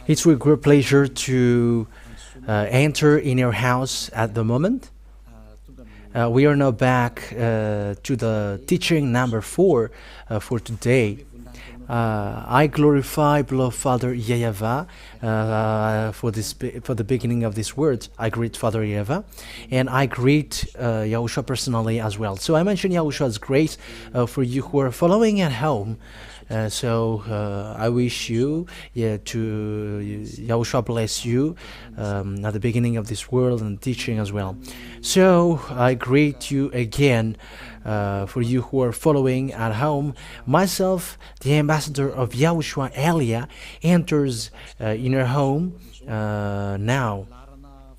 It's with great pleasure to enter in your house at the moment. We are now back to the teaching number 4 for today. I glorify beloved Father Yahushua for the beginning of this word. I greet Father Yahushua, and I greet Yahushua personally as well. So I mentioned Yahushua's grace for you who are following at home. I wish you to Yahushua bless you at the beginning of this world and teaching as well. So I greet you again for you who are following at home. Myself, the ambassador of Yahushua Elia, enters in your home now.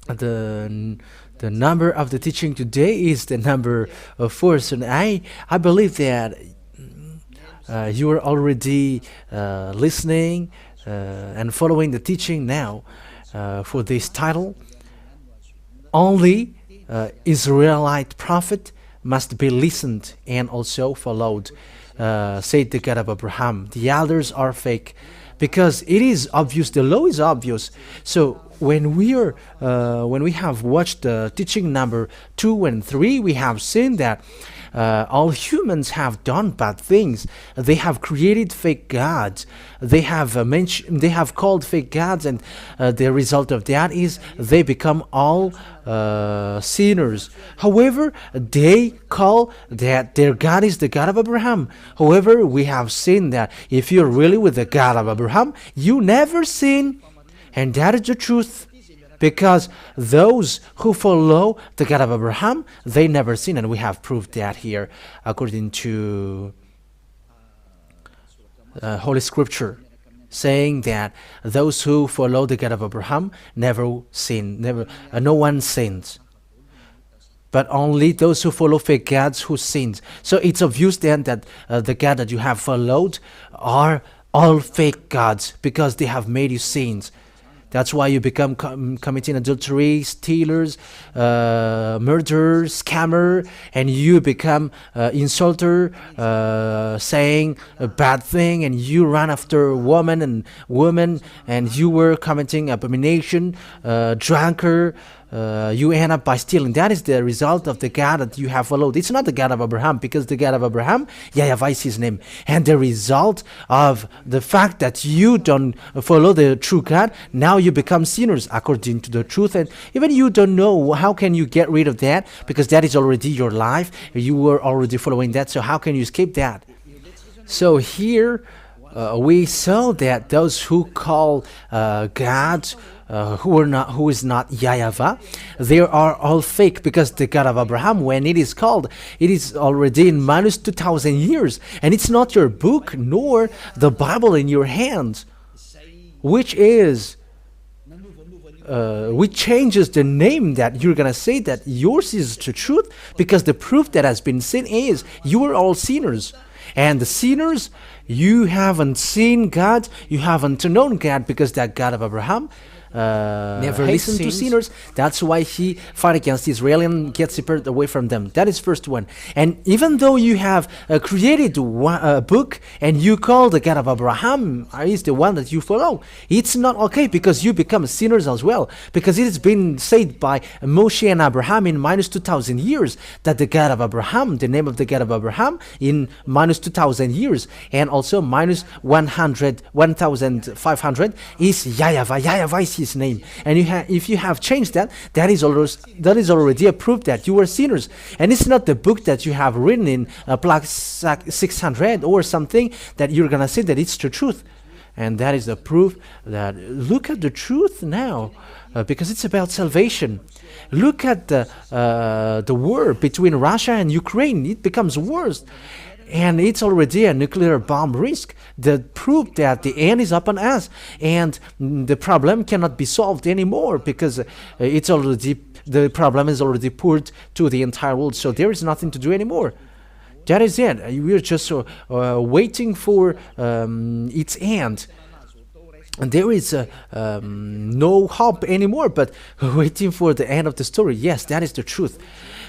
The number of the teaching today is the number 4. So I believe that you are already listening and following the teaching now for this title. Only Israelite prophet must be listened and also followed, said the God of Abraham. The others are fake, because it is obvious, the law is obvious. So when we have watched the teaching number 2 and 3, we have seen that all humans have done bad things. They have created fake gods. They have called fake gods, and the result of that is they become all sinners. However, they call that their God is the God of Abraham. However, we have seen that if you're really with the God of Abraham, you never sin, and that is the truth. Because those who follow the God of Abraham, they never sin, and we have proved that here according to Holy Scripture, saying that those who follow the God of Abraham never sin, no one sins, but only those who follow fake gods who sins. So it's obvious then that the God that you have followed are all fake gods, because they have made you sins. That's why you become committing adultery, stealers, murderer, scammer, and you become insulter, saying a bad thing, and you run after woman, and you were committing abomination, drunkard. You end up by stealing. That is the result of the God that you have followed. It's not the God of Abraham, because the God of Abraham, Yahushua is his name. And the result of the fact that you don't follow the true God, now you become sinners according to the truth. And even you don't know, how can you get rid of that? Because that is already your life. You were already following that. So how can you escape that? So here we saw that those who call God, who is not Yahushua, they are all fake, because the God of Abraham, when it is called, it is already in minus 2,000 years, and it's not your book nor the Bible in your hands, which changes the name that you're gonna say that yours is the truth, because the proof that has been seen is you are all sinners. And the sinners, you haven't seen God, you haven't known God, because that God of Abraham never listened to sinners. That's why he fight against Israel and get separated away from them. That is first one. And even though you have created a book and you call the God of Abraham is the one that you follow, it's not okay, because you become sinners as well. Because it has been said by Moshe and Abraham in minus 2,000 years that the God of Abraham, the name of the God of Abraham in minus 2,000 years, and also minus 1,500 is Yahushua. Yahushua is his name. And if you have changed that, that is already a proof that you are sinners. And it's not the book that you have written in plaque 600 or something that you're gonna say that it's the truth. And that is the proof that look at the truth now, because it's about salvation. Look at the war between Russia and Ukraine. It becomes worse. And it's already a nuclear bomb risk. The proof that the end is upon us, and the problem cannot be solved anymore, because the problem is already poured to the entire world. So there is nothing to do anymore. That is it. We're just waiting for its end. And there is no hope anymore, but waiting for the end of the story. Yes, that is the truth.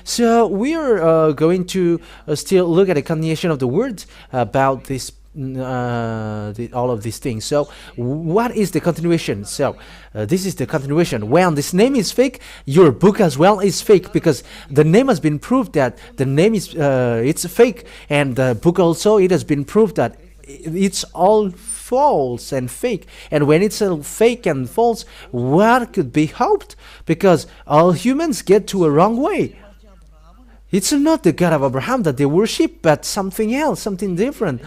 So we are going to still look at a continuation of the word about this all of these things. So what is the continuation? So this is the continuation. When this name is fake, your book as well is fake, because the name has been proved that the name is it's fake, and the book also, it has been proved that it's all false and fake. And when it's all fake and false, what could be hoped? Because all humans get to a wrong way. It's not the God of Abraham that they worship, but something else, something different.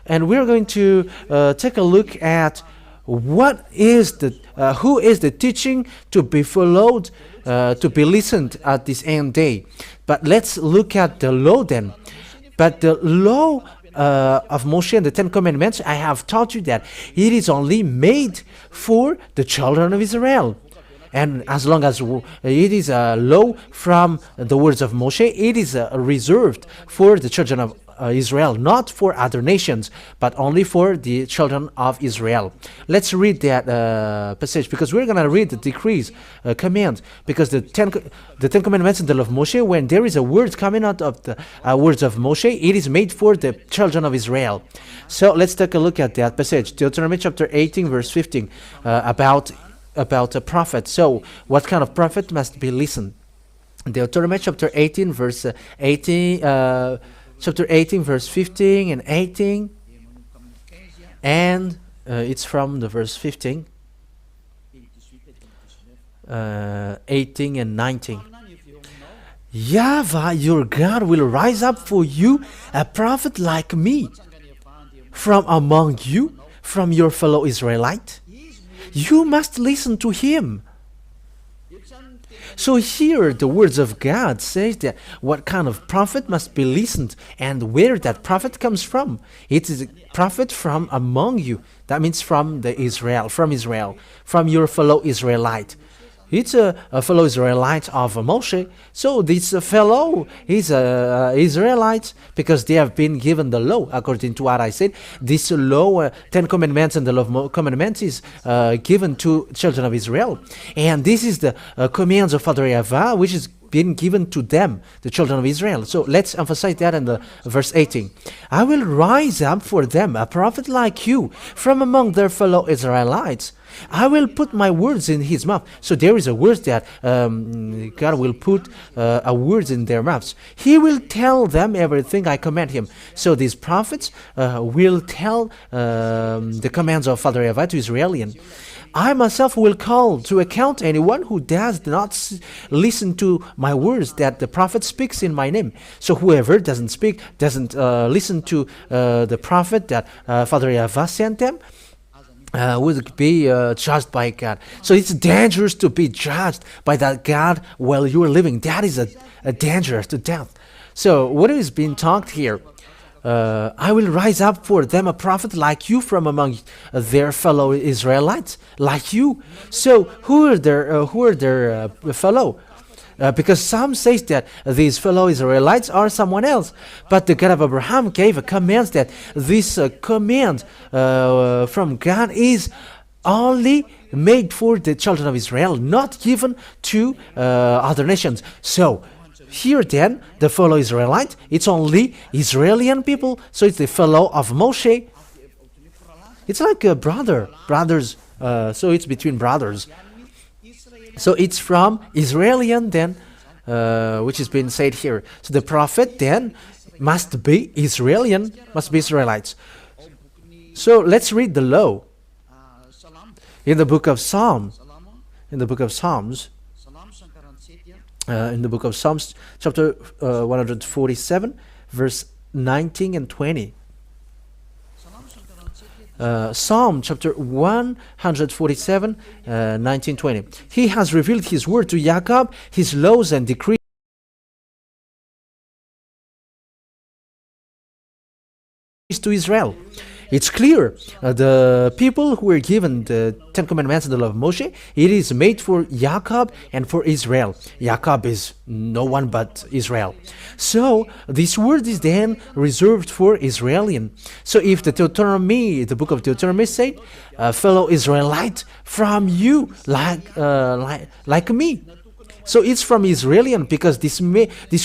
And we're going to take a look at what is the who is the teaching to be followed, to be listened at this end day. But let's look at the law then. But the law of Moshe and the Ten Commandments, I have taught you that it is only made for the children of Israel. And as long as it is a law from the words of Moshe, it is reserved for the children of Israel, not for other nations, but only for the children of Israel. Let's read that passage, because we're going to read the decrees, command, because the Ten Commandments in the law of Moshe, when there is a word coming out of the words of Moshe, it is made for the children of Israel. So let's take a look at that passage, Deuteronomy chapter 18, verse 15, about a prophet. So what kind of prophet must be listened? Deuteronomy chapter 18, verse 18. Chapter 18, verse 15 and 18, and it's from the verse 15, 18 and 19. Yahweh, your God, will rise up for you a prophet like me from among you, from your fellow Israelite. You must listen to him. So here the words of God says that what kind of prophet must be listened, and where that prophet comes from. It is a prophet from among you. That means from Israel, from your fellow Israelite. It's a fellow Israelite of Moshe. So this fellow is Israelite, because they have been given the law, according to what I said. This law, 10 commandments and the law of commandments, is given to children of Israel. And this is the commands of Father Yahweh, which is been given to them, the children of Israel. So let's emphasize that in the verse 18. I will rise up for them a prophet like you from among their fellow Israelites. I will put my words in his mouth. So there is a word that God will put a words in their mouths. He will tell them everything I command him. So these prophets will tell the commands of Father Yahweh to Israelian. I myself will call to account anyone who does not listen to my words that the prophet speaks in my name. So whoever doesn't listen to the prophet that Father Yahweh sent them, would be judged by God. So it's dangerous to be judged by that God while you are living. That is a danger to death. So what is being talked here? I will rise up for them a prophet like you from among their fellow Israelites, like you. So who are their fellow? Because some say that these fellow Israelites are someone else. But the God of Abraham gave a command that this command from God is only made for the children of Israel, not given to other nations. So here then, the fellow Israelite, it's only Israeli people, so it's the fellow of Moshe. It's like a brothers, so it's between brothers. So it's from Israelian then, which is being said here. So the prophet then must be Israelites. So let's read the law in the book of Psalms. In the book of Psalms, chapter 147, verse 19 and 20. Psalm chapter 147, 19, 20. He has revealed his word to Jacob, his laws and decrees to Israel. It's clear, the people who were given the Ten Commandments and the law of Moshe, it is made for Jacob and for Israel. Jacob is no one but Israel. So this word is then reserved for Israelian. So if the book of Deuteronomy said, fellow Israelite from you, like me. So it's from Israelian, because this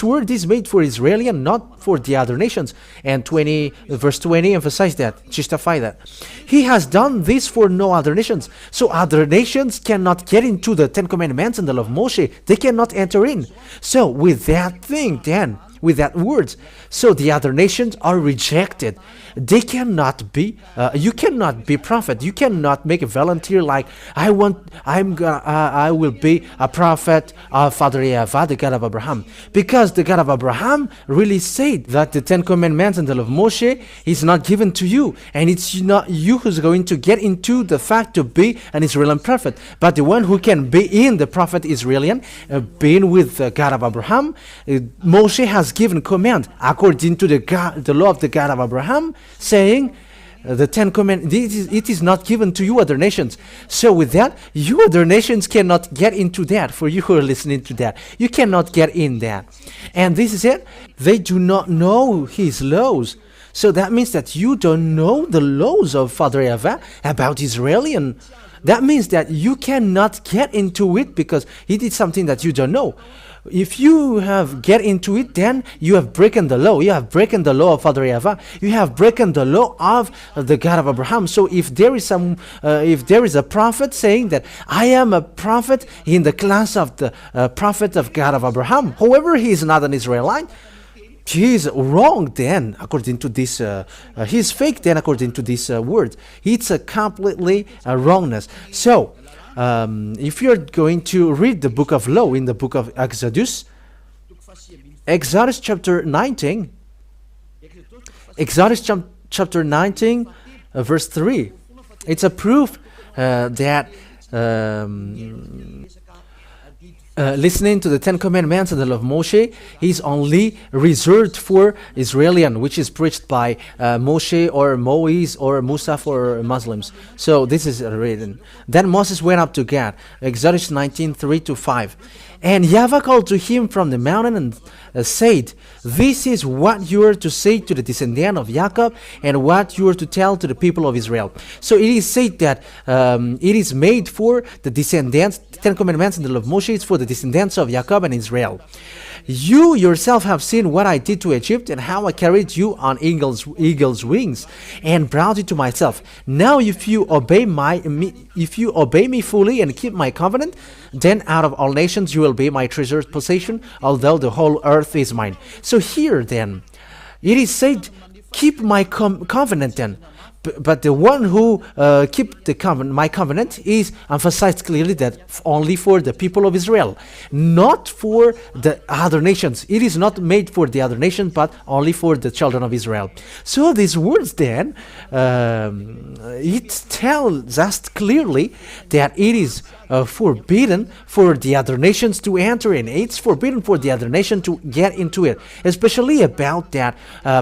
word is made for Israelian, not for the other nations. And verse 20 emphasize that, justify that. He has done this for no other nations. So other nations cannot get into the Ten Commandments and the law of Moshe. They cannot enter in. So with that thing, then, with that words, so the other nations are rejected. They cannot be. You cannot be prophet. You cannot make a volunteer like I will be a prophet of Father Yahushua, the God of Abraham, because the God of Abraham really said that the Ten Commandments and the law of Moshe is not given to you, and it's not you who's going to get into the fact to be an Israeli prophet, but the one who can be in the prophet Israelian, being with the God of Abraham. Moshe has given command according to the law of the God of Abraham, saying the Ten Commandments, it is not given to you other nations. So with that, you other nations cannot get into that. For you who are listening to that, you cannot get in that. And this is it. They do not know his laws. So that means that you don't know the laws of Father Yahushua about Israelian. That means that you cannot get into it because it is something that you don't know. If you have get into it, then you have broken the law. You have broken the law of Father Yahushua. You have broken the law of the God of Abraham. So if there is a prophet saying that I am a prophet in the class of the prophet of God of Abraham, however, he is not an Israelite, he is wrong then, according to this, he is fake then, according to this word. It's a completely wrongness. So, if you're going to read the book of law in the book of Exodus chapter 19, chapter 19, verse 3, it's a proof that listening to the Ten Commandments and the law of Moshe is only reserved for Israelian, which is preached by Moshe or Moise or Musa for Muslims. So this is written. Then Moses went up to God, Exodus 19, 3-5. And Yahweh called to him from the mountain and said, this is what you are to say to the descendant of Jacob and what you are to tell to the people of Israel. So it is said that it is made for the descendants, the Ten Commandments and the law of Moshe is for the descendants of Jacob and Israel. You yourself have seen what I did to Egypt and how I carried you on eagle's wings and brought you to myself. Now if you obey me fully and keep my covenant, then out of all nations you will be my treasured possession, although the whole earth is mine. So here then, it is said, keep my covenant then. But the one who keep my covenant is emphasized clearly that only for the people of Israel, not for the other nations. It is not made for the other nations, but only for the children of Israel. So these words then, it tells us clearly that it is forbidden for the other nations to enter in. It's forbidden for the other nation to get into it, especially about that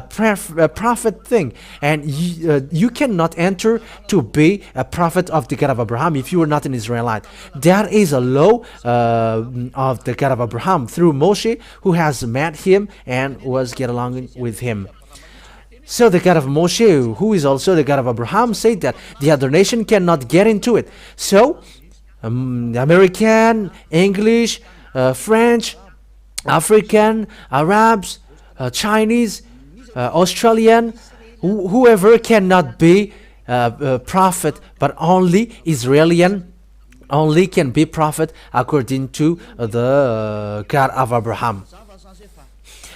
prophet thing. And you cannot enter to be a prophet of the God of Abraham if you are not an Israelite. That is a law of the God of Abraham through Moshe, who has met him and was get along with him. So the God of Moshe, who is also the God of Abraham, said that the other nation cannot get into it. So American, English, French, African, Arabs, Chinese, Australian, whoever cannot be a prophet, but only Israelian only can be prophet according to the God of Abraham.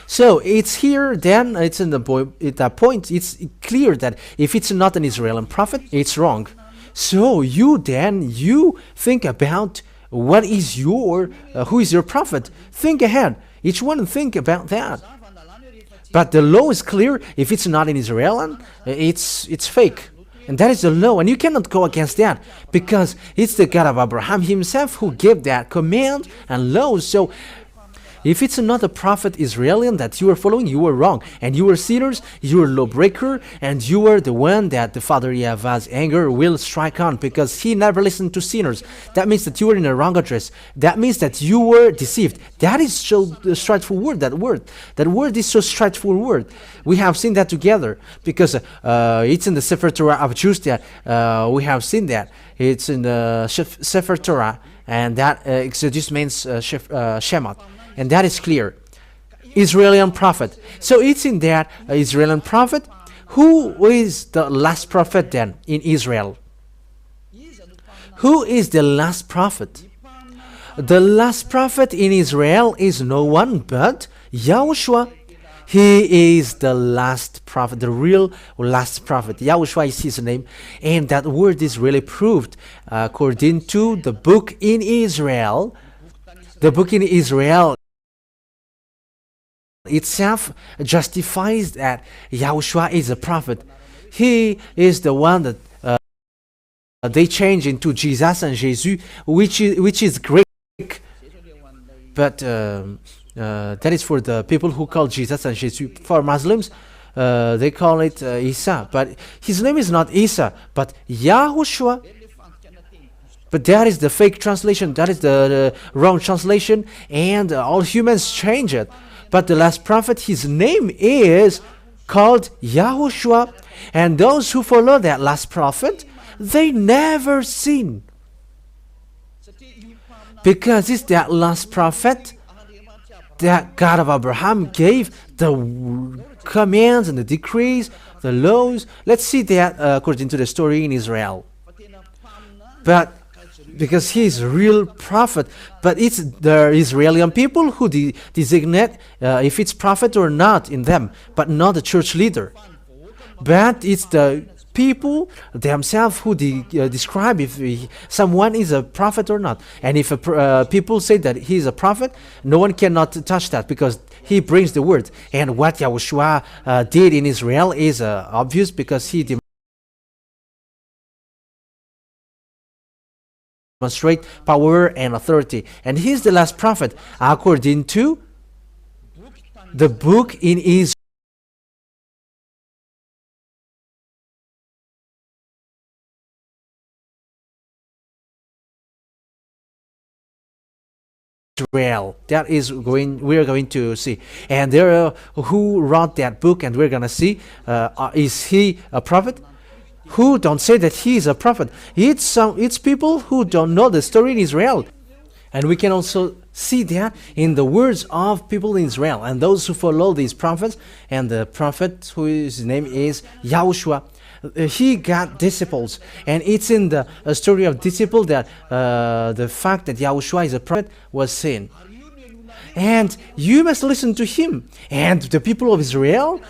So it's here then, it's in the point, it's clear that if it's not an Israeli prophet, it's wrong. So you think about what is who is your prophet. Think ahead. Each one think about that. But the law is clear. If it's not in Israel, it's fake. And that is the law. And you cannot go against that because it's the God of Abraham himself who gave that command and law. So if it's not a prophet Israelian that you are following, you are wrong. And you are sinners, you are lawbreaker, and you are the one that the Father Yahush's anger will strike on because he never listened to sinners. That means that you were in a wrong address. That means that you were deceived. That is so straightforward, that word. That word is so straightforward. We have seen that together because it's in the Sefer Torah of Jews that we have seen that. It's in the Sefer Torah and that Exodus means Shemot, and that is clear. Israeli prophet. So it's in that Israeli prophet. Who is the last prophet then in Israel? Who is the last prophet? The last prophet in Israel is no one but Yahushua. He is the last prophet, the real last prophet. Yahushua is his name, and that word is really proved according to the book in Israel. The book in Israel itself justifies that Yahushua is a prophet. He is the one that they change into Jesus and Jesus, which is Greek, but that is for the people who call Jesus and Jesus. For Muslims, they call it Isa, but his name is not Isa, but Yahushua. But that is the fake translation. That is the wrong translation, and all humans change it. But the last prophet, his name is called Yahushua, and those who follow that last prophet, they never sin, because it's that last prophet that God of Abraham gave the commands and the decrees, the laws. Let's see that according to the story in Israel. But because he is a real prophet, but it's the Israeli people who designate if it's prophet or not in them, but not the church leader. But it's the people themselves who describe if someone is a prophet or not. And if people say that he is a prophet, no one cannot touch that, because he brings the word. And what Yahushua did in Israel is obvious, because he demonstrates power and authority. And he is the last prophet according to the book in Israel. That is we're going to see. And there who wrote that book, and we're going to see is he a prophet? Who don't say that he is a prophet? It's people who don't know the story in Israel. And we can also see that in the words of people in Israel and those who follow these prophets. And the prophet whose name is Yahushua, he got disciples, and it's in the story of disciple that the fact that Yahushua is a prophet was seen. And you must listen to him. And the people of Israel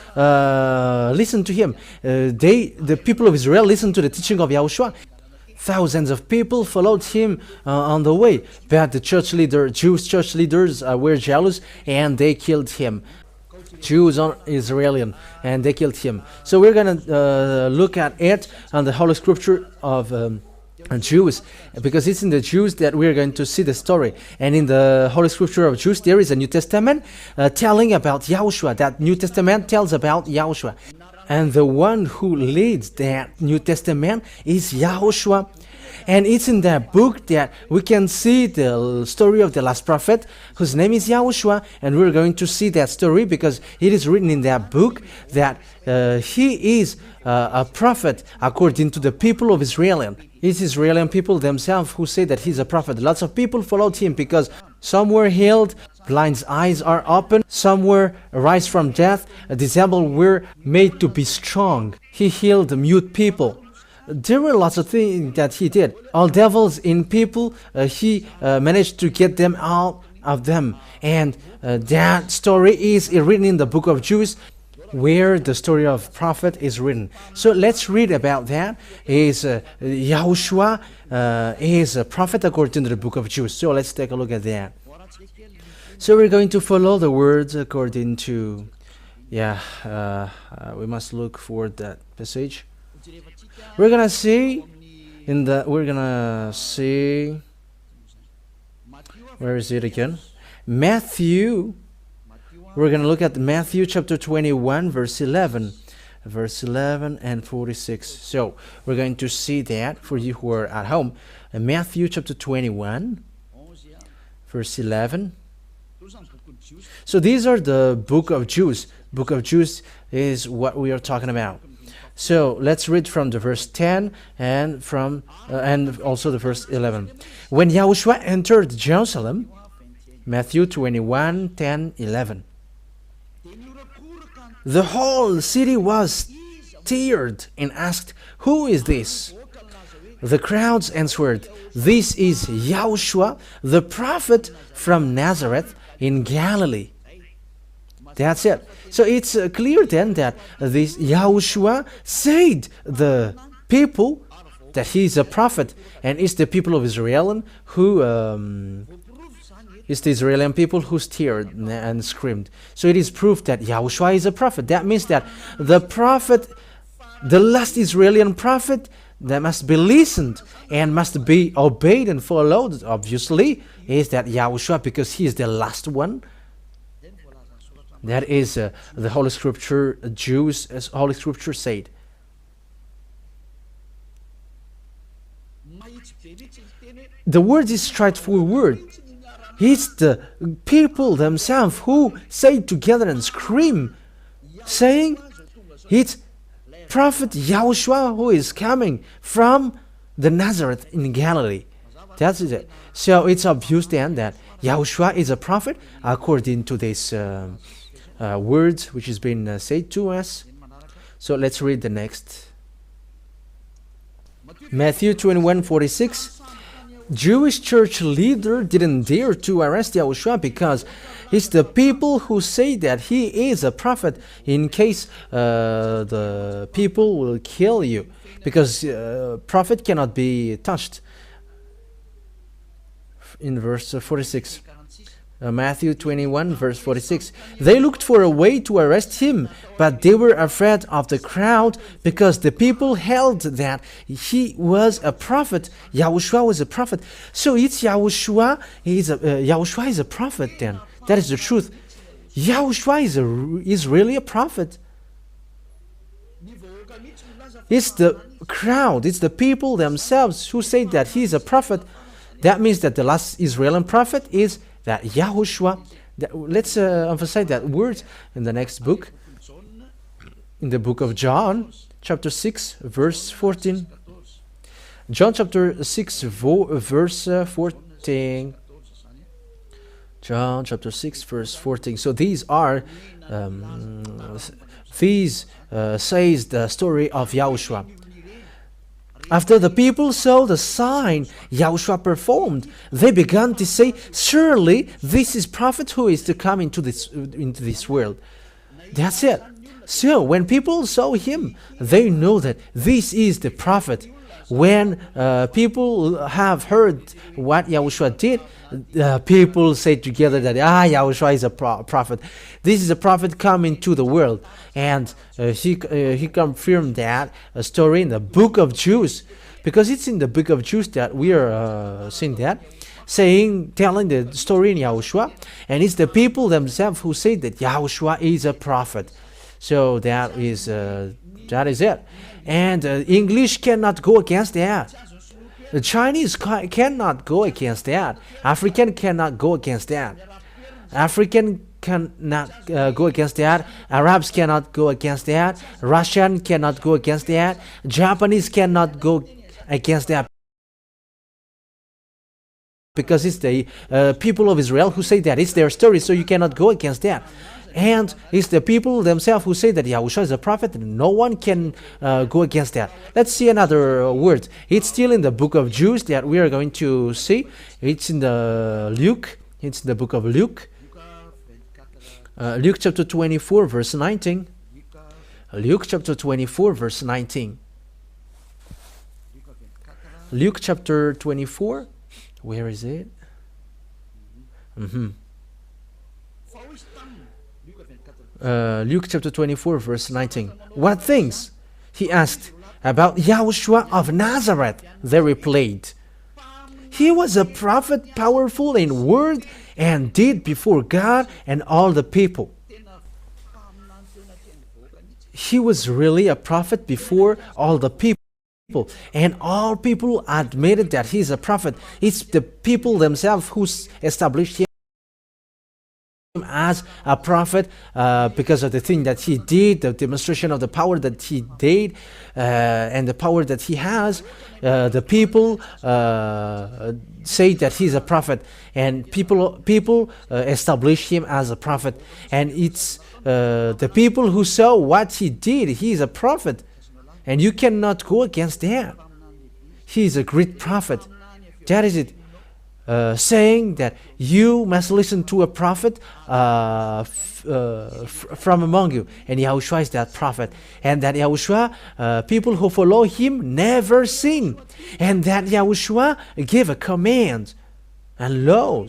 listen to him. The people of Israel listen to the teaching of Yahushua. Thousands of people followed him on the way, but the Jewish church leaders were jealous, and they killed him. Jews are Israeli, and they killed him. So we're going to look at it on the Holy Scripture of Jews, because it's in the Jews that we're going to see the story. And in the Holy Scripture of Jews, there is a New Testament telling about Yahushua. That New Testament tells about Yahushua. And the one who leads that New Testament is Yahushua. And it's in that book that we can see the story of the last prophet, whose name is Yahushua. And we're going to see that story because it is written in that book that he is a prophet according to the people of Israel. It's Israeli people themselves who say that he's a prophet. Lots of people followed him because some were healed, blind's eyes are open, some were raised from death, disabled were made to be strong. He healed the mute people. There were lots of things that he did. All devils in people, he managed to get them out of them. And that story is written in the book of Jews, where the story of prophet is written. So let's read about that. Yahushua is a prophet according to the book of Jews. So let's take a look at that. So we're going to follow the words according to, we must look for that passage. We're gonna see where is it again? Matthew. We're going to look at Matthew chapter 21, verse 11 and 46. So we're going to see that for you who are at home. Matthew chapter 21, verse 11. So these are the book of Jews. Book of Jews is what we are talking about. So let's read from the verse 10 and also the verse 11. When Yahushua entered Jerusalem, Matthew 21, 10, 11. The whole city was stirred and asked, "Who is this?" The crowds answered, "This is Yahushua, the prophet from Nazareth in Galilee." That's it. So it's clear then that this Yahushua said the people that he is a prophet, and it's the people of Israel who it's the Israeli people who stirred and screamed. So it is proof that Yahushua is a prophet. That means that the prophet, the last Israeli prophet, that must be listened and must be obeyed and followed, obviously, is that Yahushua, because he is the last one. That is the Holy Scripture, Jews, as Holy Scripture said. The word is straightforward. It's the people themselves who say together and scream, saying, it's Prophet Yahushua who is coming from the Nazareth in Galilee. That's it. So it's obvious then that Yahushua is a prophet according to this words which has been said to us. So let's read the next. Matthew 21:46. Jewish church leader didn't dare to arrest Yahushua because it's the people who say that he is a prophet, in case the people will kill you, because prophet cannot be touched. In verse 46. Matthew 21 verse 46. They looked for a way to arrest him, but they were afraid of the crowd because the people held that he was a prophet. Yahushua was a prophet. So it's Yahushua. Yahushua is a prophet then. That is the truth. Yahushua is really a prophet. It's the crowd, it's the people themselves who say that he is a prophet. That means that the last Israeli prophet is that Yahushua. Let's emphasize that word in the next book, in the book of John, chapter 6, verse 14. John chapter 6, verse 14. John chapter 6, verse 14. So these are, says the story of Yahushua. After the people saw the sign Yahushua performed, they began to say, "Surely this is prophet who is to come into this world." That's it. So when people saw him, they know that this is the prophet. When people have heard what Yahushua did, people say together that Yahushua is a prophet. This is a prophet coming to the world, and he confirmed that story in the book of Jews, because it's in the book of Jews that we are seeing that, telling the story in Yahushua, and it's the people themselves who say that Yahushua is a prophet. So that is it. And English cannot go against that. The Chinese cannot go against that. African cannot go against that. African cannot go against that. Arabs cannot go against that. Russian cannot go against that. Japanese cannot go against that. Because it's the people of Israel who say that. It's their story, so you cannot go against that. And it's the people themselves who say that Yahushua is a prophet, and no one can go against that. Let's see another word. It's still in the book of Jews that we are going to see. It's in the Luke. It's the book of Luke. Luke chapter 24, verse 19. Luke chapter 24, verse 19. Luke chapter 24. Where is it? Luke chapter 24, verse 19. What things? He asked. About Yahushua of Nazareth. They replied. He was a prophet, powerful in word and deed before God and all the people. He was really a prophet before all the people. And all people admitted that he is a prophet. It's the people themselves who established him as a prophet because of the thing that he did, the demonstration of the power that he did, and the power that he has. The people say that he's a prophet, and people establish him as a prophet, and it's the people who saw what he did. He is a prophet, and you cannot go against that. He is a great prophet. That is it. Saying that you must listen to a prophet from among you, and Yahushua is that prophet, and that Yahushua, people who follow him never sin, and that Yahushua gave a command and law,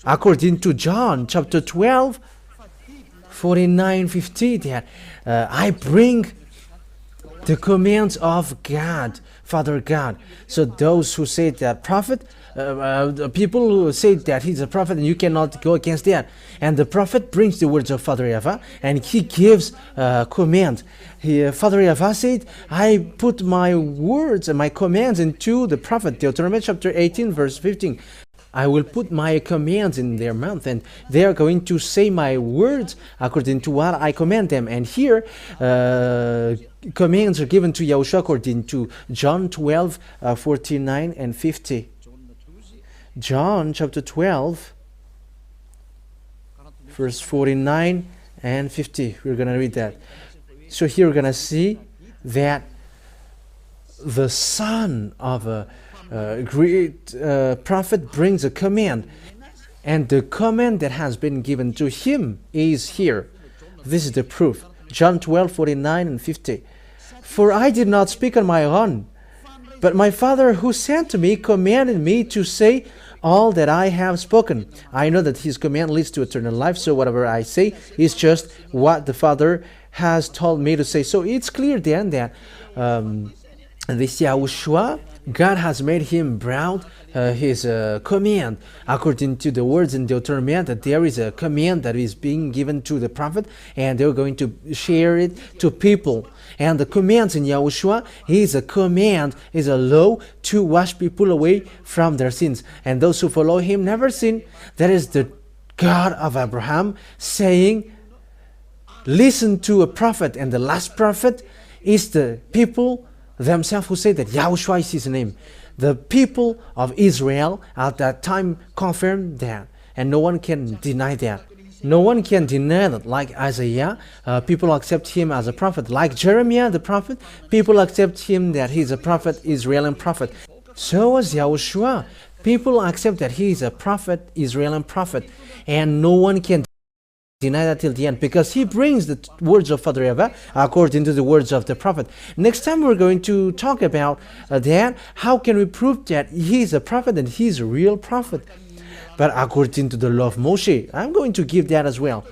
according to John chapter 12, 49, 50, that I bring the commands of God, Father God. So those who say that prophet, the people who say that he's a prophet, and you cannot go against that. And the prophet brings the words of Father Yahweh, and he gives command. Father Yahweh said, I put my words and my commands into the prophet. Deuteronomy chapter 18, verse 15. I will put my commands in their mouth, and they are going to say my words according to what I command them. And here, commands are given to Yahushua according to John 12, 49 and 50. John chapter 12, verse 49 and 50. We're going to read that. So here we're going to see that the son of a great prophet brings a command, and the command that has been given to him is here. This is the proof. John 12, 49 and 50. For I did not speak on my own, but my Father who sent me commanded me to say all that I have spoken. I know that his command leads to eternal life, so whatever I say is just what the Father has told me to say. So it's clear then that this Yahushua, God has made him brought his command according to the words in Deuteronomy, that there is a command that is being given to the prophet, and they're going to share it to people. And the commands in Yahushua is a command, is a law to wash people away from their sins. And those who follow him never sin. That is the God of Abraham saying, listen to a prophet. And the last prophet is the people themselves who say that Yahushua is his name. The people of Israel at that time confirmed that, and no one can deny that. No one can deny that. Like Isaiah, people accept him as a prophet. Like Jeremiah the prophet, people accept him that he's a prophet, Israeli prophet. So was Yahushua. People accept that he is a prophet, Israeli prophet, and no one can deny that till the end, because he brings the words of Father Yahweh according to the words of the prophet. Next time we're going to talk about that. How can we prove that he is a prophet and he is a real prophet? But according to the law of Moshe, I'm going to give that as well.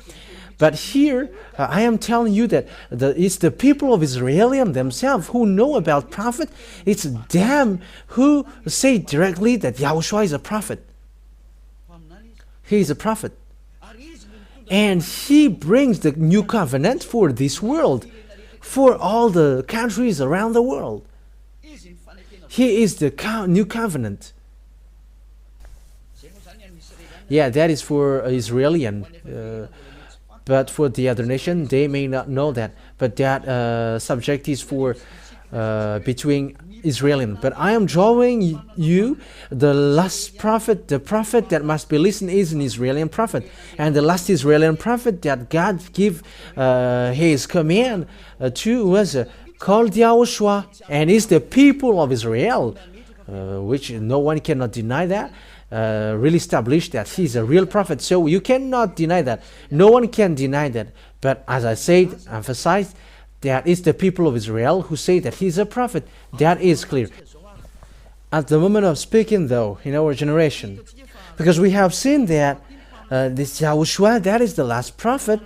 But here, I am telling you that it's the people of Israel themselves who know about prophet. It's them who say directly that Yahushua is a prophet. He is a prophet. And he brings the new covenant for this world, for all the countries around the world. He is the new covenant. Yeah, that is for Israeli, but for the other nation, they may not know that. But that subject is for between Israeli. But I am drawing you the last prophet. The prophet that must be listened is an Israeli prophet, and the last Israeli prophet that God gave his command to was called Yahushua, and is the people of Israel, which no one cannot deny that. Really established that he's a real prophet, so you cannot deny that. No one can deny that. But as I said, emphasized, that is the people of Israel who say that he's a prophet. That is clear. At the moment of speaking, though, in our generation, because we have seen that this Yahushua, that is the last prophet.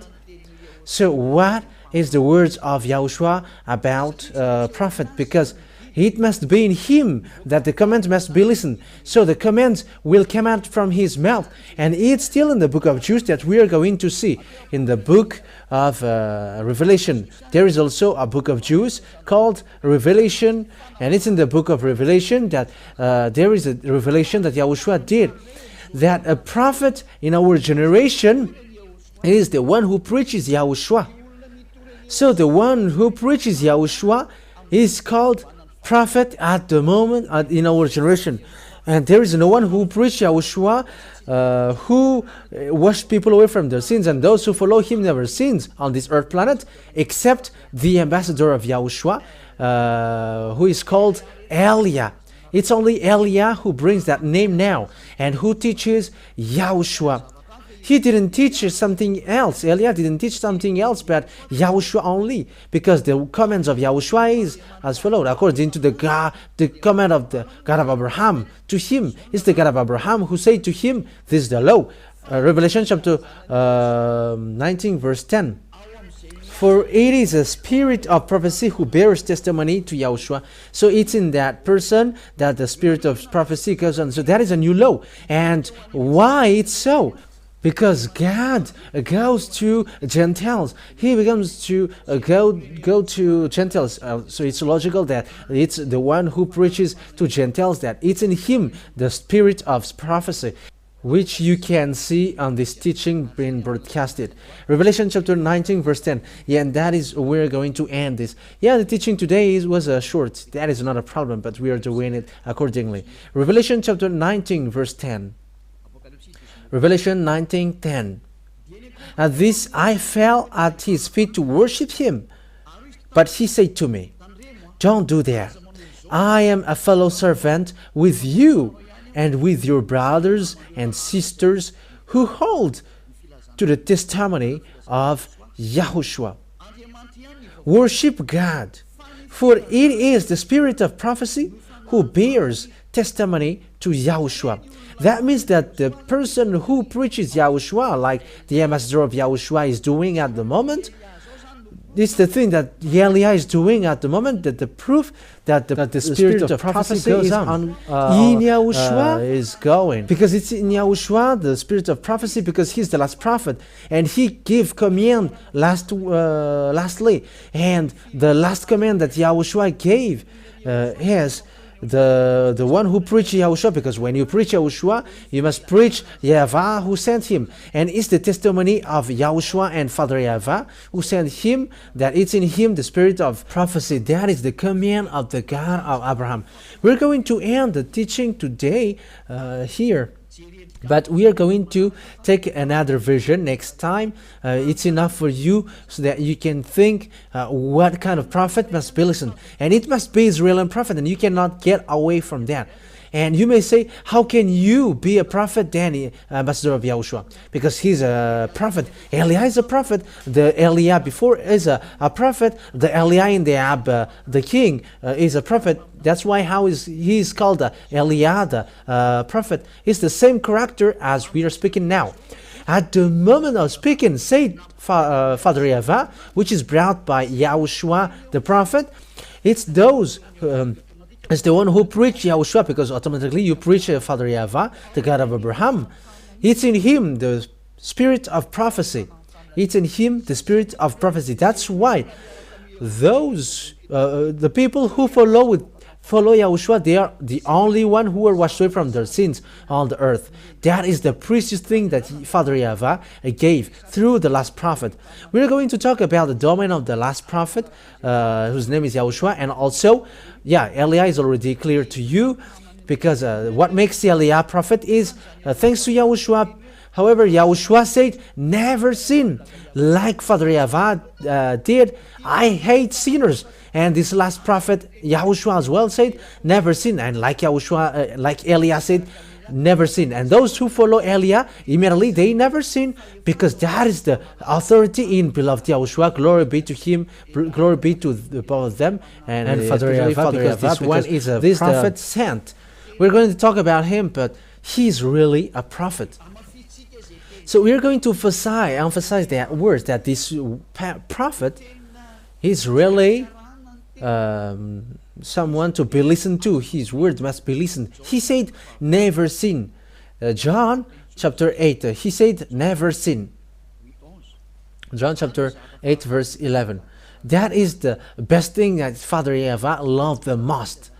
So what is the words of Yahushua about prophet? Because it must be in him that the commands must be listened. So the commands will come out from his mouth. And it's still in the book of Jude that we are going to see. In the book of Revelation, there is also a book of Jude called Revelation. And it's in the book of Revelation that there is a revelation that Yahushua did. That a prophet in our generation is the one who preaches Yahushua. So the one who preaches Yahushua is called prophet at the moment in our generation. And there is no one who preaches Yahushua who washed people away from their sins, and those who follow him never sins on this earth planet, except the ambassador of Yahushua, who is called Elia. It's only Elia who brings that name now and who teaches Yahushua. He didn't teach something else. Elia didn't teach something else but Yahushua only, because the commands of Yahushua is as follows, according to the command of the God of Abraham to him. It's the God of Abraham who said to him, this is the law. Revelation chapter 19 verse 10. For it is a spirit of prophecy who bears testimony to Yahushua. So it's in that person that the spirit of prophecy goes on. So that is a new law. And why it's so? Because God goes to Gentiles. He becomes to go to Gentiles. So it's logical that it's the one who preaches to Gentiles, that it's in him the spirit of prophecy, which you can see on this teaching being broadcasted. Revelation chapter 19 verse 10. Yeah, and that is where we're going to end this. Yeah, the teaching today was short. That is not a problem, but we are doing it accordingly. Revelation chapter 19 verse 10. Revelation 19:10. At this I fell at his feet to worship him. But he said to me, don't do that. I am a fellow servant with you and with your brothers and sisters who hold to the testimony of Yahushua. Worship God, for it is the spirit of prophecy who bears testimony to Yahushua. That means that the person who preaches Yahushua, like the ambassador of Yahushua is doing at the moment, it's the thing that Elia is doing at the moment, that the proof that the spirit of prophecy goes on. In Yahushua is going. Because it's in Yahushua, the spirit of prophecy, because he's the last prophet. And he gave command lastly. And the last command that Yahushua gave is the one who preached Yahushua, because when you preach Yahushua, you must preach Yahweh who sent him. And it's the testimony of Yahushua and Father Yahweh who sent him, that it's in him the spirit of prophecy. That is the command of the God of Abraham. We're going to end the teaching today here. But we are going to take another version next time. It's enough for you so that you can think what kind of prophet must be listened. And it must be Israeli prophet, and you cannot get away from that. And you may say, how can you be a prophet then, ambassador of Yahushua? Because he's a prophet. Elia is a prophet. The Elia before is a prophet. The Elia in the Ab, the king, is a prophet. That's why he is called Elia, the prophet. It's the same character as we are speaking now. At the moment of speaking, said Father Yahweh, which is brought by Yahushua the prophet, it's those... it's the one who preached Yahushua, because automatically you preach Father Yahweh, the God of Abraham. It's in him the spirit of prophecy. It's in him the spirit of prophecy. That's why those the people who follow Yahushua, they are the only one who are washed away from their sins on the earth. That is the precious thing that Father Yahweh gave through the last prophet. We're going to talk about the domain of the last prophet, whose name is Yahushua, and also, Elia is already clear to you, because what makes Elia prophet is thanks to Yahushua. However, Yahushua said, never sin. Like Father Yahweh did, I hate sinners. And this last prophet, Yahushua as well, said, never sin. And like Yahushua, like Elia said, never sin. And those who follow Elia, immediately they never sin, because that is the authority in beloved Yahushua. Glory be to him, glory be to both of them. And Father Yahweh, because this one is a prophet sent. We're going to talk about him, but he's really a prophet. So we're going to emphasize that word, that this prophet is really someone to be listened to. His words must be listened. He said, never sin. John chapter 8, he said, never sin. John chapter 8 verse 11. That is the best thing that Father Yahweh loved the most.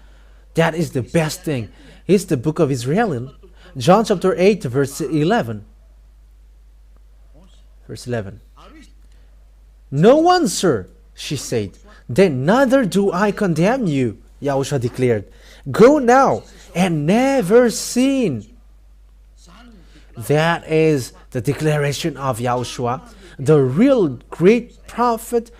That is the best thing. It's the book of Israel. John chapter 8 verse 11. Verse 11. No one, sir, she said. Then neither do I condemn you, Yahushua declared. Go now and never sin. That is the declaration of Yahushua, the real great prophet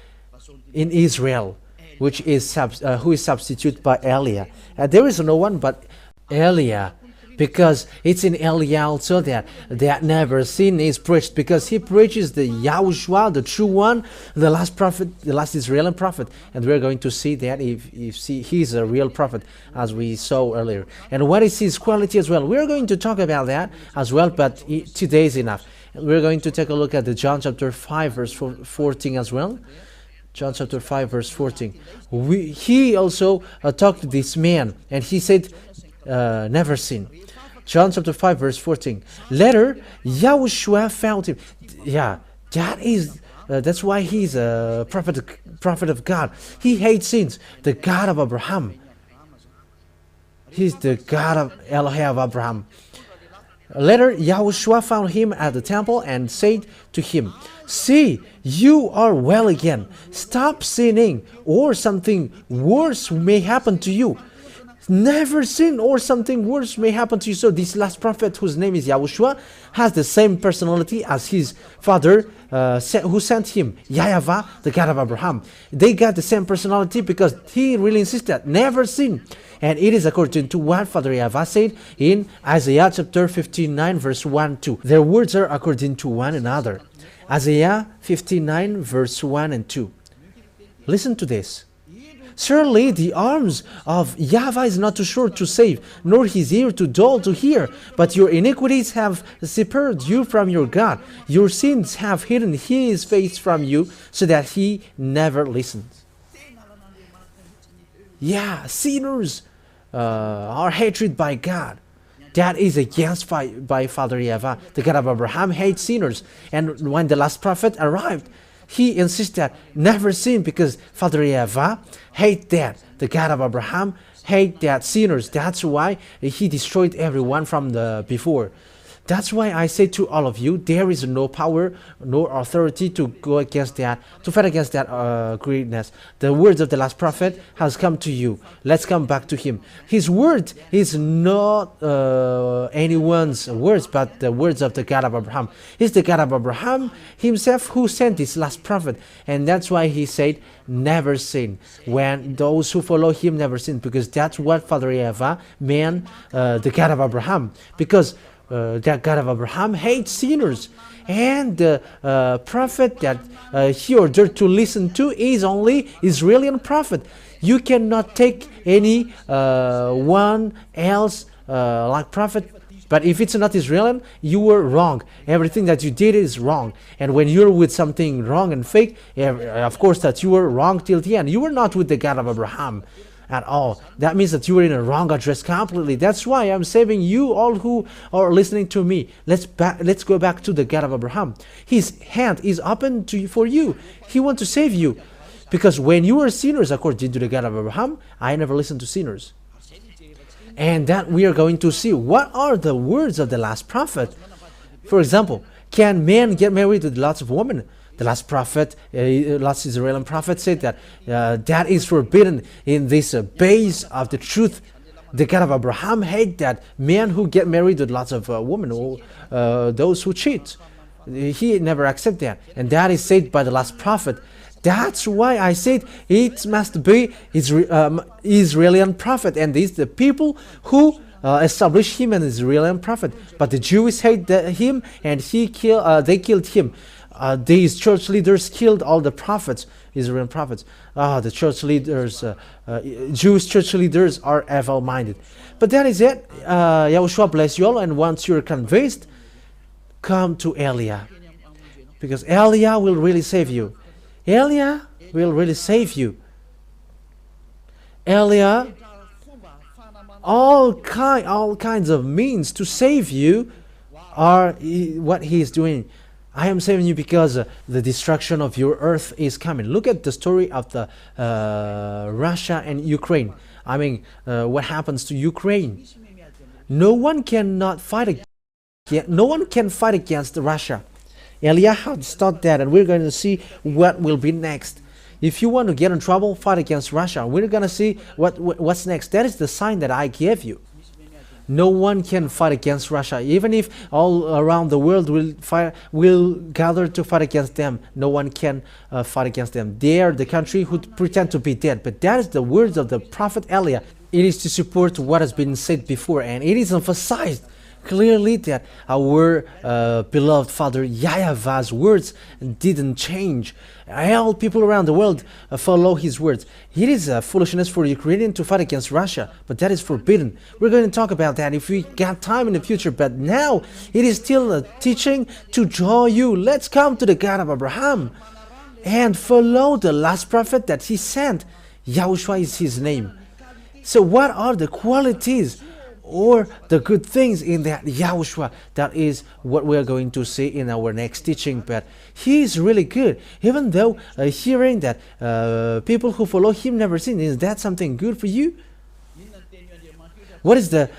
in Israel, which is who is substituted by Eliah. There is no one but Eliah, because it's in Eliah also that never sin is preached, because he preaches the Yahushua, the true one, the last prophet, the last Israeli prophet, and we're going to see that if he's a real prophet, as we saw earlier. And what is his quality as well? We're going to talk about that as well, but today is enough. We're going to take a look at the John chapter 5 verse 14 as well. John chapter 5 verse 14. He also talked to this man, and he said, never sin. John chapter 5 verse 14. Later, Yahushua found him. Yeah, that's why he's a prophet of God. He hates sins. The God of Abraham. He's the God of Elohim of Abraham. Later, Yahushua found him at the temple and said to him, see, you are well again. Stop sinning, or something worse may happen to you. Never sin, or something worse may happen to you. So this last prophet, whose name is Yahushua, has the same personality as his father who sent him, Yahavah, the God of Abraham. They got the same personality because he really insisted, never sin. And it is according to what Father Yahavah said in Isaiah chapter 59 verse 1-2. Their words are according to one another. Isaiah 59 verse 1 and 2. Listen to this. Surely the arms of Yahavah is not too short to save, nor his ear too dull to hear. But your iniquities have separated you from your God. Your sins have hidden his face from you, so that he never listens. Yeah, sinners are hated by God. That is against by Father Yahavah. The God of Abraham hates sinners. And when the last prophet arrived, he insisted never sin, because Father Yahavah hate that. The God of Abraham hate that sinners. That's why he destroyed everyone from the before. That's why I say to all of you, there is no power nor authority to go against that, to fight against that greatness. The words of the last prophet has come to you. Let's come back to him. His word is not anyone's words, but the words of the God of Abraham. It's the God of Abraham himself who sent this last prophet. And that's why he said, never sin. When those who follow him never sin, because that's what Father Yahavah meant, the God of Abraham. Because that God of Abraham hates sinners, and the prophet that he ordered to listen to is only Israeli prophet. You cannot take any one else like prophet. But if it's not Israeli, you were wrong. Everything that you did is wrong. And when you're with something wrong and fake, of course that you were wrong till the end. You were not with the God of Abraham at all. That means that you were in a wrong address completely. That's why I'm saving you all who are listening to me. Let's go back to the God of Abraham. His hand is open to you, for you. He wants to save you. Because when you were sinners, according to the God of Abraham, I never listened to sinners. And that we are going to see what are the words of the last prophet. For example, can men get married with lots of women? The last prophet, last Israeli prophet said that that is forbidden in this base of the truth. The God of Abraham hate that men who get married with lots of women, or those who cheat. He never accept that. And that is said by the last prophet. That's why I said it must be Israeli prophet, and these the people who establish him an Israeli prophet. But the Jews hate him, and they killed him. These church leaders killed all the prophets, Israeli prophets. The church leaders, Jewish church leaders are evil-minded. But that is it. Yahushua bless you all, and once you're convinced, come to Eliah, because Eliah will really save you. Eliah will really save you. Eliah, all kinds of means to save you are what he is doing. I am saving you because the destruction of your earth is coming. Look at the story of the Russia and Ukraine. I mean, what happens to Ukraine? No one can fight against Russia. Eliyahu started that, and we're going to see what will be next. If you want to get in trouble, fight against Russia. We're going to see what's next. That is the sign that I gave you. No one can fight against Russia. Even if all around the world will gather to fight against them, no one can fight against them. They are the country who pretend to be dead. But that is the words of the prophet Eliah. It is to support what has been said before, and it is emphasized clearly that our beloved Father Yahush's words didn't change. All people around the world follow his words. It is foolishness for Ukrainian to fight against Russia, but that is forbidden. We're going to talk about that if we got time in the future, but now it is still a teaching to draw you. Let's come to the God of Abraham and follow the last prophet that he sent. Yahushua is his name. So what are the qualities or the good things in that Yahushua? That is what we are going to see in our next teaching. But he is really good, even though hearing that people who follow him never sin. Is that something good for you? What is the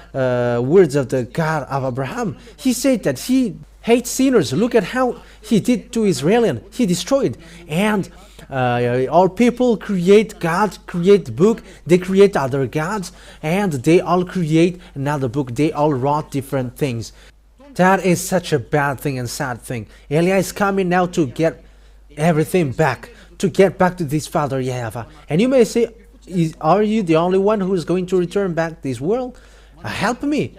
words of the God of Abraham? He said that he hates sinners. Look at how he did to Israel. He destroyed. And all people create God, create book, they create other gods, and they all create another book. They all wrote different things. That is such a bad thing and sad thing. Eliah is coming now to get everything back, to get back to this Father Yahweh. And you may say, are you the only one who is going to return back this world? Help me.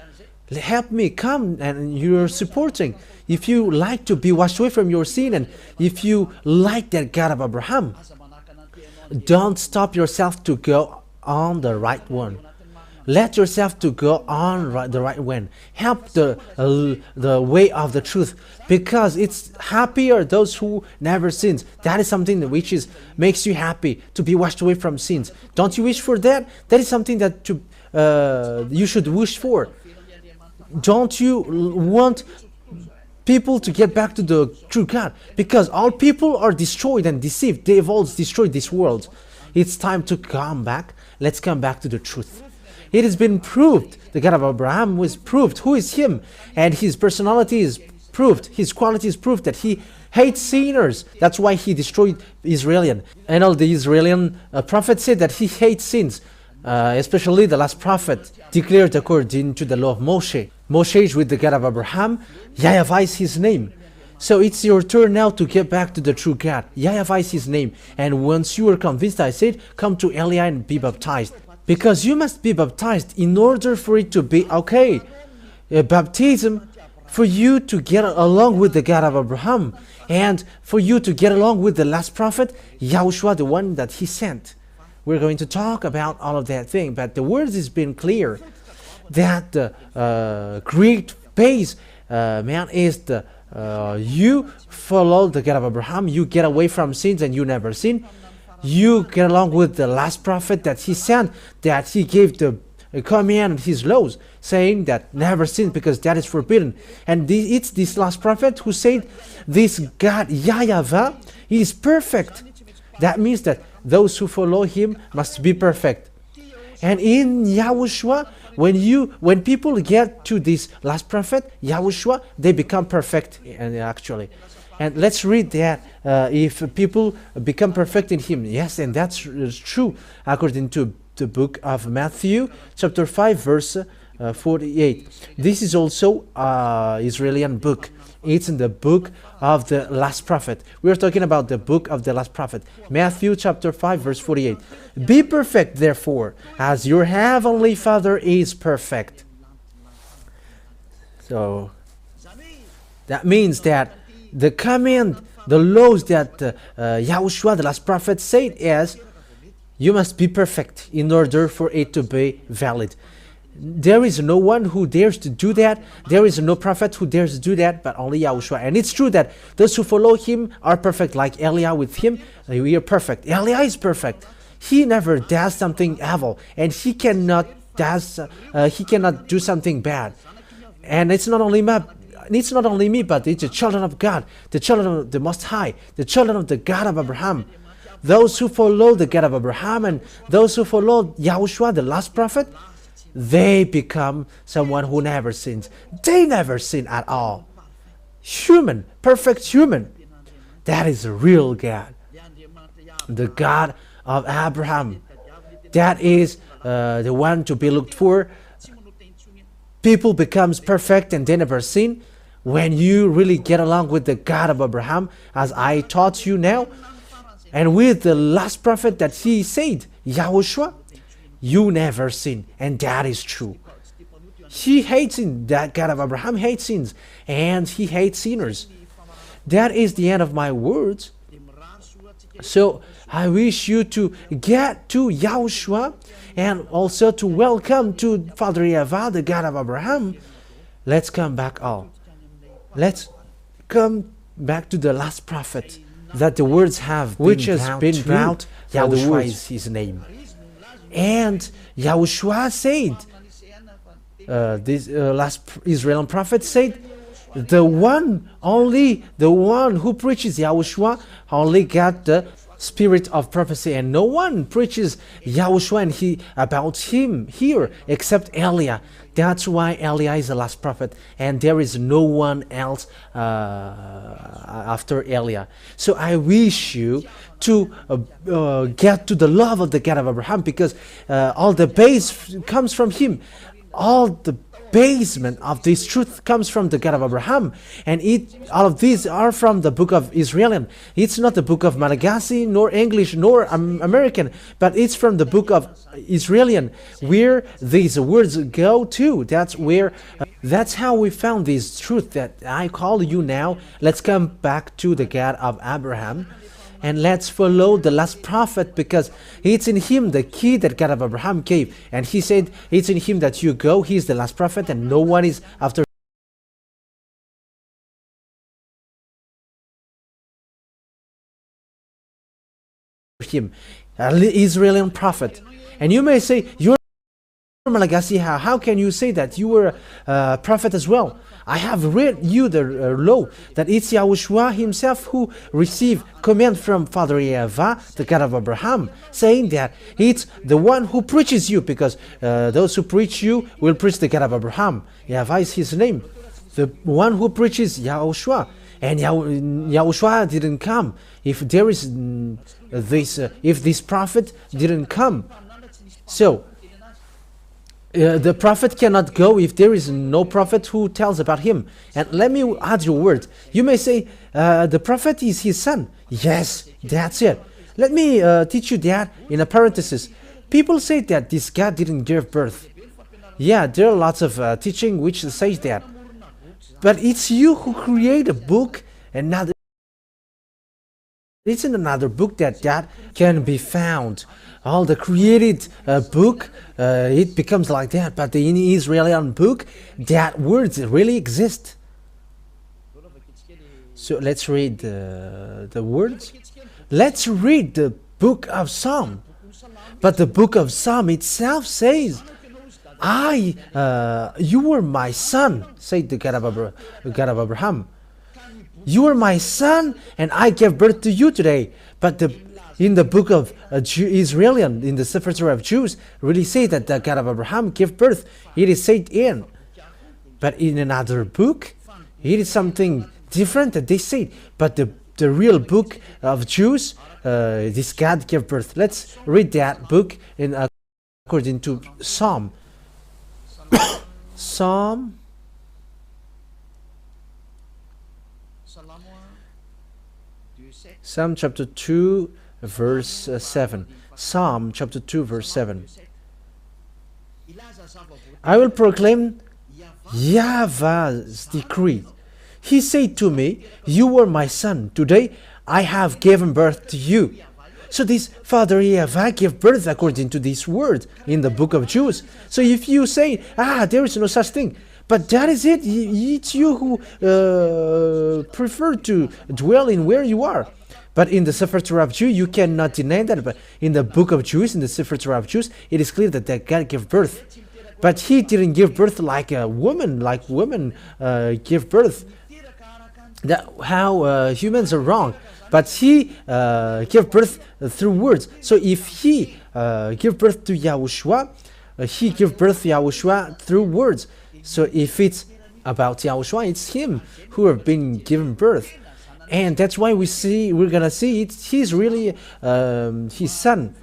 Help me, come, and you're supporting. If you like to be washed away from your sin, and if you like that God of Abraham, don't stop yourself to go on the right one. Let yourself to go on the right one. Help the way of the truth, because it's happier those who never sins. That is something which makes you happy, to be washed away from sins. Don't you wish for that? That is something that you should wish for. Don't you want people to get back to the true God? Because all people are destroyed and deceived. They've all destroyed this world. It's time to come back. Let's come back to the truth. It has been proved. The God of Abraham was proved. Who is him? And his personality is proved. His quality is proved that he hates sinners. That's why he destroyed Israel. And all the Israeli prophets said that he hates sins. Especially the last prophet declared according to the law of Moshe. Moshe is with the God of Abraham. Yahweh is his name. So it's your turn now to get back to the true God. Yahweh is his name. And once you are convinced, I said, come to Eliah and be baptized. Because you must be baptized in order for it to be okay. Baptism for you to get along with the God of Abraham. And for you to get along with the last prophet, Yahushua, the one that he sent. We're going to talk about all of that thing, but the words has been clear that the great base, man, is the you follow the God of Abraham, you get away from sins and you never sin. You get along with the last prophet that he sent, that he gave the command, his laws, saying that never sin because that is forbidden. And it's this last prophet who said this God, Yahweh, is perfect. That means that those who follow him must be perfect. And in Yahushua, when people get to this last prophet, Yahushua, they become perfect actually. And let's read that. If people become perfect in him, yes, and that's true according to the book of Matthew, chapter 5, verse 48. This is also Israeli book. It's in the book of the last prophet. We're talking about the book of the last prophet. Matthew chapter 5 verse 48. Be perfect therefore, as your heavenly Father is perfect. So that means that the command, the laws that Yahushua, the last prophet, said is, you must be perfect in order for it to be valid. There is no one who dares to do that. There is no prophet who dares to do that, but only Yahushua. And it's true that those who follow him are perfect, like Eliah with him. We are perfect. Eliah is perfect. He never does something evil, and he cannot do something bad. And it's not only me, but it's the children of God, the children of the Most High, the children of the God of Abraham. Those who follow the God of Abraham and those who follow Yahushua, the last prophet, they become someone who never sins. They never sin at all. human, perfect human. That is a real God, the God of Abraham. That is the one to be looked for. People becomes perfect and they never sin when you really get along with the God of Abraham, as I taught you now, and with the last prophet that he said, Yahushua, you never sin, and that is true. He hates sin. That God of Abraham hates sins, and he hates sinners. That is the end of my words. So I wish you to get to Yahushua and also to welcome to Father Yahweh, the God of Abraham. Let's come back all. Let's come back to the last prophet that the words have which has been brought. Yahushua is his name. And Yahushua said, this last Israeli prophet said, the one who preaches Yahushua only got the spirit of prophecy, and no one preaches Yahushua and about him here except Eliah. That's why Eliah is the last prophet, and there is no one else after Eliah. So I wish you to get to the love of the God of Abraham, because all the base comes from him. All the basement of this truth comes from the God of Abraham, and all of these are from the book of Israelian. It's not the book of Malagasy, nor English, nor American, but it's from the book of Israelian, where these words go to. That's how we found this truth that I call you now. Let's come back to the God of Abraham, and let's follow the last prophet, because it's in him the key that God of Abraham gave. And he said, it's in him that you go. He's the last prophet, and no one is after him. An Israeli prophet. And you may say, you're Malagasy, how can you say that? You were a prophet as well. I have read you the law, that it's Yahushua himself who received command from Father Yahweh, the God of Abraham, saying that it's the one who preaches you, because those who preach you will preach the God of Abraham. Yahweh is his name. The one who preaches Yahushua. And Yahushua didn't come. If there is if this prophet didn't come. So, the prophet cannot go if there is no prophet who tells about him. And let me add your word. You may say, the prophet is his son. Yes, that's it. Let me teach you that in a parenthesis. People say that this God didn't give birth. Yeah, there are lots of teaching which says that. But it's you who create a book, and now it's in another book that can be found. All the created book, it becomes like that. But in the Israeli book, that words really exist. So let's read the words. Let's read the book of Psalm. But the book of Psalm itself says, you were my son, said the God of Abraham. You are my son, and I gave birth to you today. But in the book of Israelian, in the Sefer Torah of Jews, really say that the God of Abraham gave birth. It is said in. But in another book, it is something different that they say. But the real book of Jews, this God gave birth. Let's read that book according to Psalm. Psalm chapter 2 verse 7. Psalm chapter 2 verse 7. I will proclaim Yahweh's decree. He said to me, you were my son. Today I have given birth to you. So this Father Yahweh gave birth according to this word in the book of Jews. So if you say, there is no such thing, but that is it. It's you who prefer to dwell in where you are. But in the Sefer Torah of Jews, you cannot deny that. But in the book of Jews, in the Sefer Torah of Jews, it is clear that God gave birth. But he didn't give birth like a woman, like women give birth. How humans are wrong. But he gave birth through words. So if he gave birth to Yahushua, he gave birth to Yahushua through words. So if it's about Yahushua. It's him who have been given birth. And that's why we're gonna see it. He's really his son.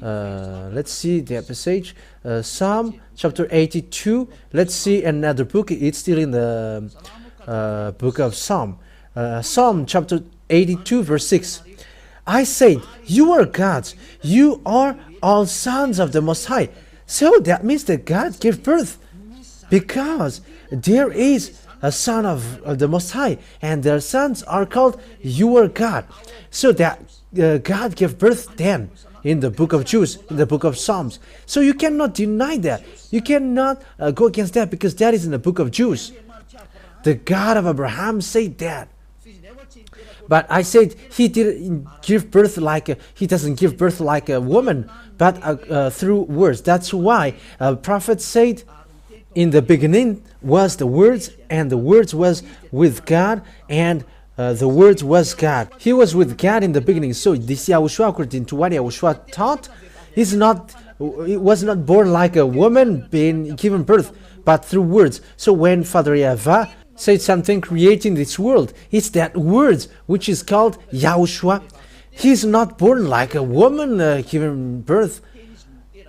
Let's see the passage. Psalm chapter 82. Let's see another book. It's still in the book of Psalm. Psalm chapter 82 verse 6. I said, you are gods. You are all sons of the Most High. So that means that God gave birth, because there is a son of the Most High, and their sons are called you are God. So that God gave birth then in the book of Jews, in the book of Psalms. So you cannot deny that. You cannot go against that, because that is in the book of Jews. The God of Abraham said that. But I said he didn't give birth he doesn't give birth like a woman, but through words. That's why a prophet said, in the beginning was the words, and the words was with God, and the words was God. He was with God in the beginning. So this Yahushua, according to what Yahushua taught, it was not born like a woman being given birth, but through words. So when Father Yahweh said something creating this world, it's that words which is called Yahushua. He's not born like a woman given birth,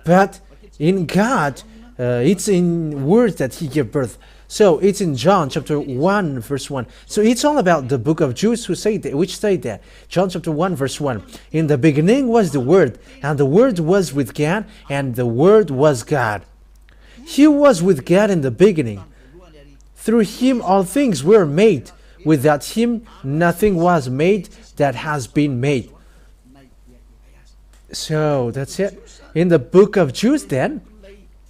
but in God, it's in words that he gave birth. So it's in John chapter 1 verse 1. So it's all about the book of Jews which say that. John chapter 1 verse 1. In the beginning was the Word, and the Word was with God, and the Word was God. He was with God in the beginning. Through him all things were made. Without him nothing was made that has been made. So that's it. In the book of Jews then,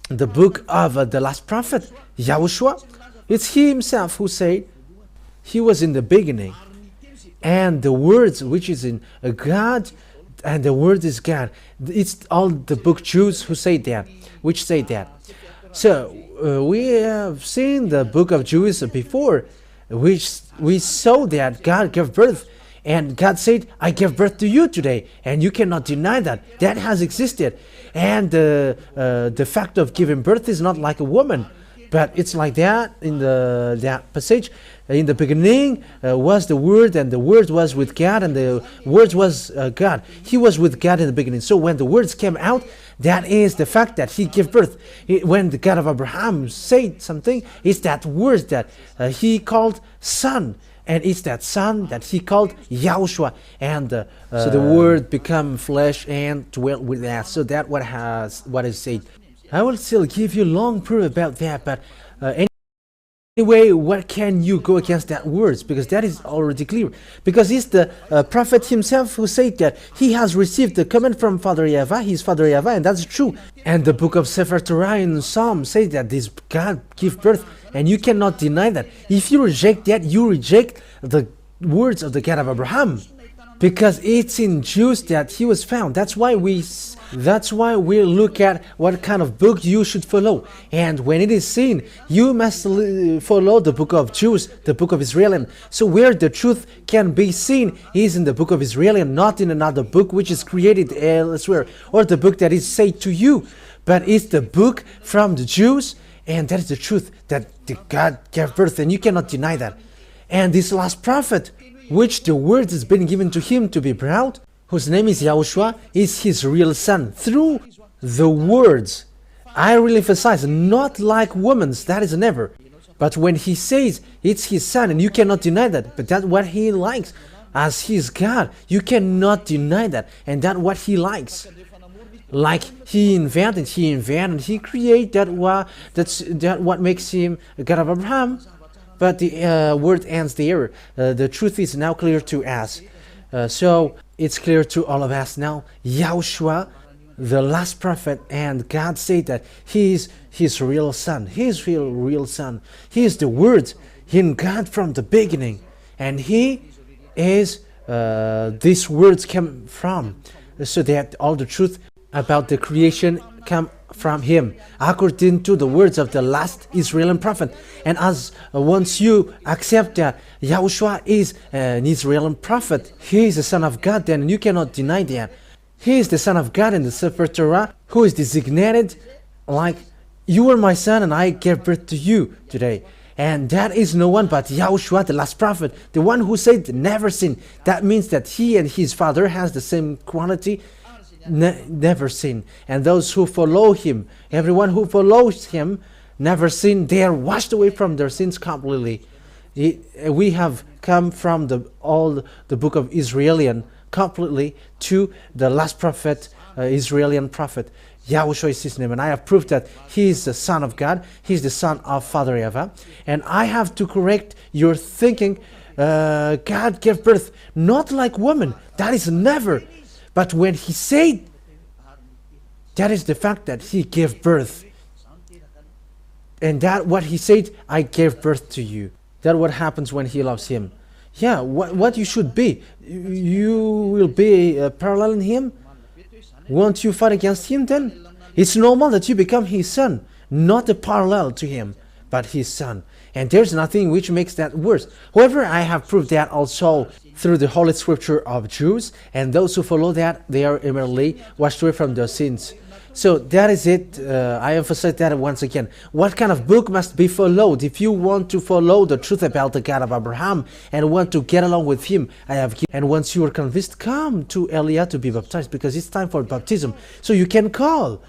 the book of the last prophet, Yahushua, it's he himself who said he was in the beginning, and the words which is in God, and the word is God. It's all the book Jews who say that, which say that. So we have seen the book of Jews before, which we saw that God gave birth, and God said, I gave birth to you today, and you cannot deny that. That has existed. And the fact of giving birth is not like a woman, but it's like that in that passage. In the beginning was the Word, and the Word was with God, and the Word was God. He was with God in the beginning. So when the words came out, that is the fact that he gave birth. When the God of Abraham said something, it's that word that he called son. And it's that son that he called Yahushua, and so the word become flesh and dwelt with us. So that what is said. I will still give you long proof about that, but anyway, what can you go against that words? Because that is already clear. Because it's the prophet himself who said that he has received the command from Father Yahweh, his Father Yahweh, and that's true. And the book of Sefer Torah in Psalm says that this God give birth, and you cannot deny that. If you reject that, you reject the words of the God of Abraham, because it's in Jews that he was found. That's why we look at what kind of book you should follow. And when it is seen, you must follow the book of Jews, the book of Israelite. So where the truth can be seen is in the book of Israelite, not in another book which is created elsewhere, or the book that is said to you, but it's the book from the Jews. And that is the truth, that God gave birth, and you cannot deny that. And this last prophet, which the word has been given to him to be proud, whose name is Yahushua, is his real son. Through the words, I really emphasize, not like woman's, that is never. But when he says it's his son, and you cannot deny that, but that's what he likes, as his God, you cannot deny that, and that's what he likes. Like he invented, he created that's what makes him a God of Abraham. But the word ends there. The truth is now clear to us. So it's clear to all of us now. Yahushua, the last prophet, and God said that he is his real son. His real son. He is the Word in God from the beginning, and he is these words come from, so that all the truth about the creation come from him, according to the words of the last Israeli prophet. And as once you accept that Yahushua is an Israeli prophet, he is the Son of God, then you cannot deny that. He is the Son of God in the Sefer Torah, who is designated like, you are my son and I gave birth to you today. And that is no one but Yahushua, the last prophet, the one who said never sin. That means that he and his father has the same quality, never sin. And those who follow him, everyone who follows him, never sin. They are washed away from their sins completely. We have come from the book of Israelian completely to the last prophet, Israelian prophet. Yahushua is his name, and I have proved that he is the Son of God. He is the Son of Father Yahweh. And I have to correct your thinking. God gave birth not like woman. That is never. But when he said, that is the fact that he gave birth. And that what he said, I gave birth to you. That what happens when he loves him. Yeah, what you should be. You will be parallel in him. Won't you fight against him then? It's normal that you become his son, not a parallel to him, but his son. And there's nothing which makes that worse. However, I have proved that also through the Holy Scripture of Jews, and those who follow that, they are immediately washed away from their sins. So that is it. I emphasize that once again. What kind of book must be followed? If you want to follow the truth about the God of Abraham and want to get along with him, I have given. And once you are convinced, come to Elia to be baptized, because it's time for baptism. So you can call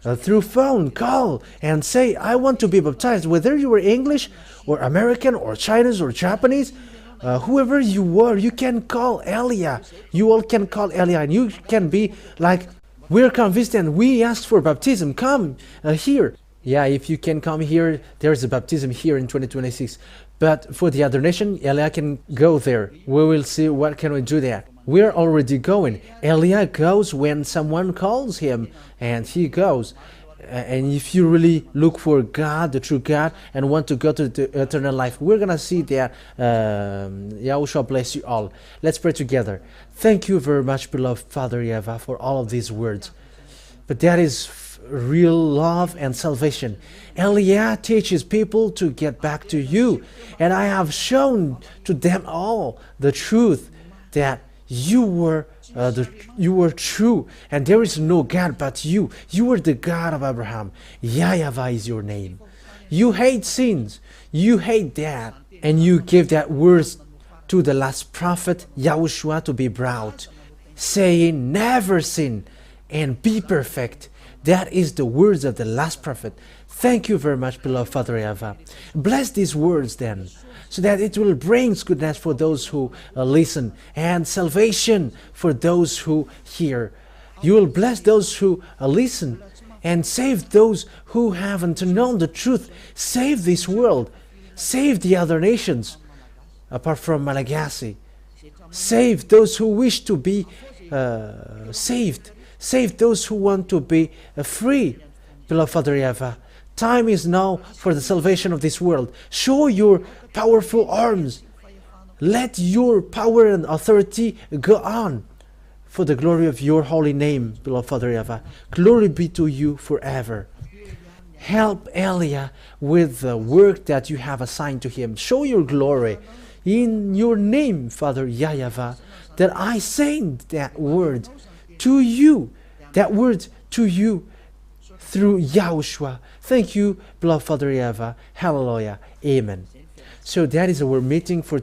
through phone, call and say, I want to be baptized. Whether you are English or American or Chinese or Japanese, whoever you are, you can call Elia. You all can call Elia, and you can be like, we're convinced and we asked for baptism. Come here. Yeah, if you can come here, there's a baptism here in 2026. But for the other nation, Elia can go there. We will see what can we do there. We're already going. Elia goes when someone calls him, and he goes. And if you really look for God, the true God, and want to go to the eternal life, we're going to see that. Yahushua bless you all. Let's pray together. Thank you very much, beloved Father Yahweh, for all of these words. But that is real love and salvation. Elia teaches people to get back to you. And I have shown to them all the truth that you were true, and there is no God but you. You are the God of Abraham. Yahweh is your name. You hate sins. You hate that. And you give that words to the last prophet, Yahushua, to be brought, saying, never sin and be perfect. That is the words of the last prophet. Thank you very much, beloved Father Yahweh. Bless these words then, so that it will bring goodness for those who listen, and salvation for those who hear. You will bless those who listen, and save those who haven't known the truth. Save this world. Save the other nations, apart from Malagasy. Save those who wish to be saved. Save those who want to be free. Beloved Father Yahweh, time is now for the salvation of this world. Show your powerful arms. Let your power and authority go on for the glory of your holy name, beloved Father Yahweh. Glory be to you forever. Help Elia with the work that you have assigned to him. Show your glory in your name, Father Yahweh, that I send that word to you, through Yahushua. Thank you, beloved Father Yahweh. Hallelujah. Amen. So that is our meeting for